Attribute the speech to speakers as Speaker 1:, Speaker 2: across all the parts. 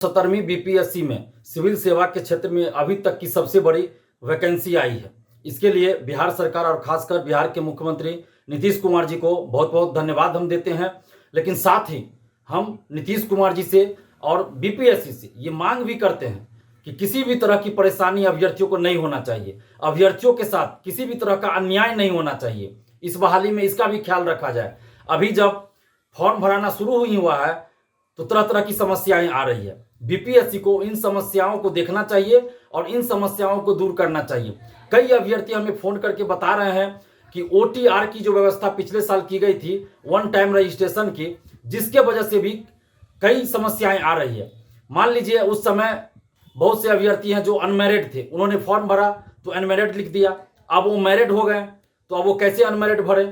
Speaker 1: 17वीं BPSC में civil सेवा के क्षेत्र में अभी तक की सबसे बड़ी वैकेंसी आई है। इसके लिए बिहार सरकार और खासकर बिहार के मुख्यमंत्री नीतीश कुमार जी को बहुत बहुत धन्यवाद हम देते हैं। लेकिन साथ ही हम नीतीश कुमार जी से और बीपीएससी से ये मांग भी करते हैं कि किसी भी तरह की परेशानी अभ्यर्थियों को नहीं होना चाहिए। अभ्यर्थियों के साथ किसी भी तरह का अन्याय नहीं होना चाहिए। इस बहाली में इसका भी ख्याल रखा जाए। अभी जब फॉर्म भराना शुरू ही हुआ है तो तरह तरह की समस्याएं आ रही है। बीपीएससी को इन समस्याओं को देखना चाहिए और इन समस्याओं को दूर करना चाहिए। कई अभ्यर्थी हमें फोन करके बता रहे हैं कि ओटीआर की जो व्यवस्था पिछले साल की गई थी, वन टाइम रजिस्ट्रेशन की, जिसके वजह से भी कई समस्याएं आ रही है। मान लीजिए उस समय बहुत से अभ्यर्थी हैं जो अनमैरिड थे, उन्होंने फॉर्म भरा तो अनमैरिड लिख दिया। अब वो मैरिड हो गए तो अब वो कैसे अनमैरिड भरे?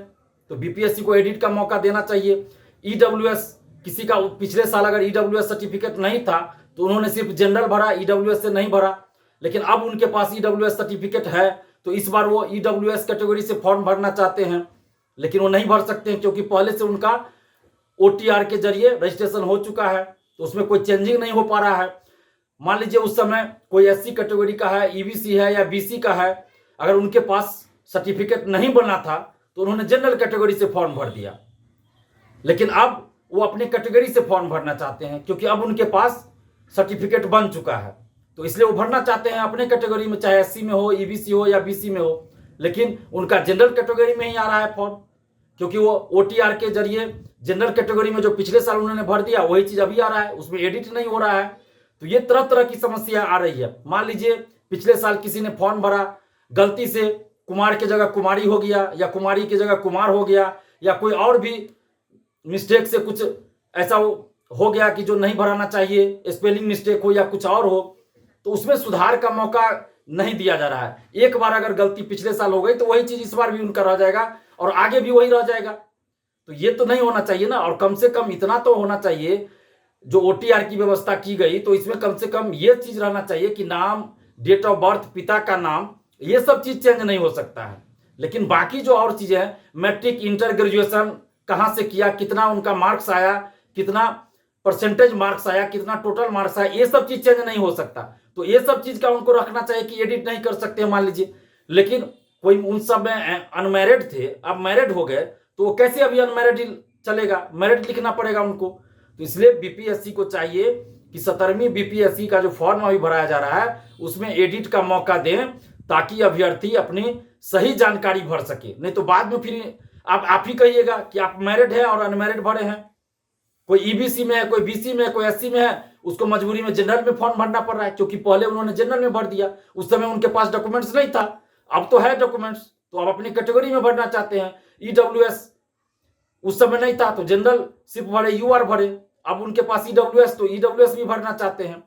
Speaker 1: तो बीपीएससी को एडिट का मौका देना चाहिए। ईडब्ल्यूएस, किसी का पिछले साल अगर ईडब्ल्यूएस सर्टिफिकेट नहीं था तो उन्होंने सिर्फ जनरल भरा, ईडब्ल्यूएस से नहीं भरा। लेकिन अब उनके पास ईडब्ल्यूएस सर्टिफिकेट है तो इस बार वो ईडब्ल्यूएस कैटेगरी से फॉर्म भरना चाहते हैं, लेकिन वो नहीं भर सकते हैं क्योंकि पहले से उनका ओटीआर के जरिए रजिस्ट्रेशन हो चुका है, तो उसमें कोई चेंजिंग नहीं हो पा रहा है। मान लीजिए उस समय कोई एससी कैटेगरी का है, ईबीसी है या बीसी का है, अगर उनके पास सर्टिफिकेट नहीं बना था तो उन्होंने जनरल कैटेगरी से फॉर्म भर दिया। लेकिन अब वो अपने कैटेगरी से फॉर्म भरना चाहते हैं क्योंकि अब उनके पास सर्टिफिकेट बन चुका है, तो इसलिए वो भरना चाहते हैं अपने कैटेगरी में, चाहे एससी में हो, ईबीसी हो या बीसी में हो। लेकिन उनका जनरल कैटेगरी में ही आ रहा है फॉर्म, क्योंकि वो ओटीआर के जरिए जनरल कैटेगरी में जो पिछले साल उन्होंने भर दिया वही चीज अभी आ रहा है, उसमें एडिट नहीं हो रहा है। तो ये तरह तरह की समस्या आ रही है। मान लीजिए पिछले साल किसी ने फॉर्म भरा, गलती से कुमार की जगह कुमारी हो गया या कुमारी की जगह कुमार हो गया, या कोई और भी मिस्टेक से कुछ ऐसा हो गया कि जो नहीं भराना चाहिए, स्पेलिंग मिस्टेक हो या कुछ और हो, तो उसमें सुधार का मौका नहीं दिया जा रहा है। एक बार अगर गलती पिछले साल हो गई तो वही चीज इस बार भी उनका रह जाएगा और आगे भी वही रह जाएगा। तो ये तो नहीं होना चाहिए ना। और कम से कम इतना तो होना चाहिए, जो ओटीआर की व्यवस्था की गई तो इसमें कम से कम ये चीज रहना चाहिए कि नाम, डेट ऑफ बर्थ, पिता का नाम, ये सब चीज चेंज नहीं हो सकता है। लेकिन बाकी जो और चीजें हैं, मैट्रिक, इंटर, ग्रेजुएशन कहां से किया, कितना उनका मार्क्स आया, कितना परसेंटेज मार्क्स आया, कितना टोटल मार्क्स आया, ये सब चीज चेंज नहीं हो सकता। तो ये सब चीज का उनको रखना चाहिए कि एडिट नहीं कर सकते मान लीजिए। लेकिन कोई उन सब में अनमैरिड थे, अब मैरिड हो गए, तो वो कैसे अभी अनमैरिड चलेगा? मैरिड लिखना पड़ेगा उनको। तो इसलिए बीपीएससी को चाहिए कि 17वीं बीपीएससी का जो फॉर्म अभी भराया जा रहा है उसमें एडिट का मौका दें, ताकि अभ्यर्थी अपनी सही जानकारी भर सके। नहीं तो बाद में फिर आप ही कहिएगा कि आप मैरिड है और अनमैरिड भरे हैं। कोई ईबीसी में है, कोई बीसी में है, कोई एससी में है, उसको मजबूरी में जनरल में फॉर्म भरना पड़ रहा है क्योंकि पहले उन्होंने जनरल में भर दिया, उस समय उनके पास डॉक्यूमेंट्स नहीं था। अब तो है डॉक्यूमेंट्स, तो अब अपनी कैटेगरी में भरना चाहते हैं। ईडब्ल्यूएस उस समय नहीं था तो जनरल सिर्फ भरे, यूआर भरे। अब उनके पास ईडब्ल्यूएस, तो ईडब्ल्यूएस भी भरना चाहते हैं।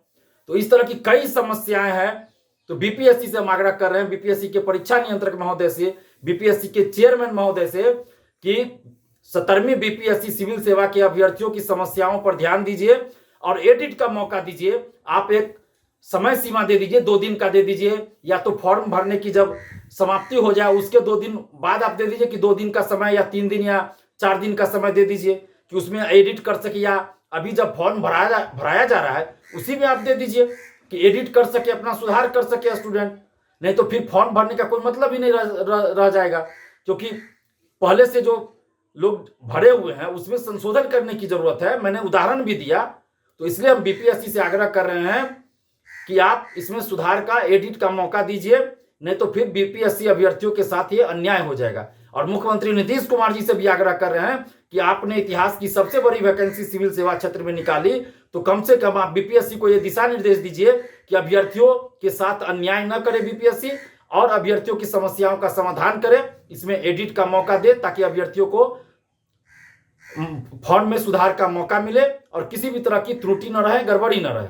Speaker 1: तो इस तरह की कई समस्याएं हैं। तो बीपीएससी से हम आग्रह कर रहे हैं, बीपीएससी के परीक्षा नियंत्रक महोदय से, बीपीएससी के चेयरमैन महोदय से, कि 17वीं बीपीएससी सिविल सेवा के अभ्यर्थियों की समस्याओं पर ध्यान दीजिए और एडिट का मौका दीजिए। आप एक समय सीमा दे दीजिए, 2 दिन का दे दीजिए, या तो फॉर्म भरने की जब समाप्ति हो जाए उसके 2 दिन बाद आप दे दीजिए कि 2 दिन का समय या 3 दिन या 4 दिन का समय दे दीजिए कि उसमें एडिट कर सके। या अभी जब फॉर्म भराया जा रहा है उसी में आप दे दीजिए कि एडिट कर सके, अपना सुधार कर सके स्टूडेंट। नहीं तो फिर फॉर्म भरने का कोई मतलब ही नहीं रह जाएगा, क्योंकि पहले से जो लोग भरे हुए हैं उसमें संशोधन करने की जरूरत है। मैंने उदाहरण भी दिया। तो इसलिए हम बीपीएससी से आग्रह कर रहे हैं कि आप इसमें सुधार का, एडिट का मौका दीजिए, नहीं तो फिर बीपीएससी अभ्यर्थियों के साथ ये अन्याय हो जाएगा। और मुख्यमंत्री नीतीश कुमार जी से भी आग्रह कर रहे हैं कि आपने इतिहास की सबसे बड़ी वैकेंसी सिविल सेवा क्षेत्र में निकाली, तो कम से कम आप बीपीएससी को ये दिशा निर्देश दीजिए कि अभ्यर्थियों के साथ अन्याय न करे बीपीएससी, और अभ्यर्थियों की समस्याओं का समाधान करें, इसमें एडिट का मौका दे, ताकि अभ्यर्थियों को फॉर्म में सुधार का मौका मिले और किसी भी तरह की त्रुटि न रहे, गड़बड़ी न रहे।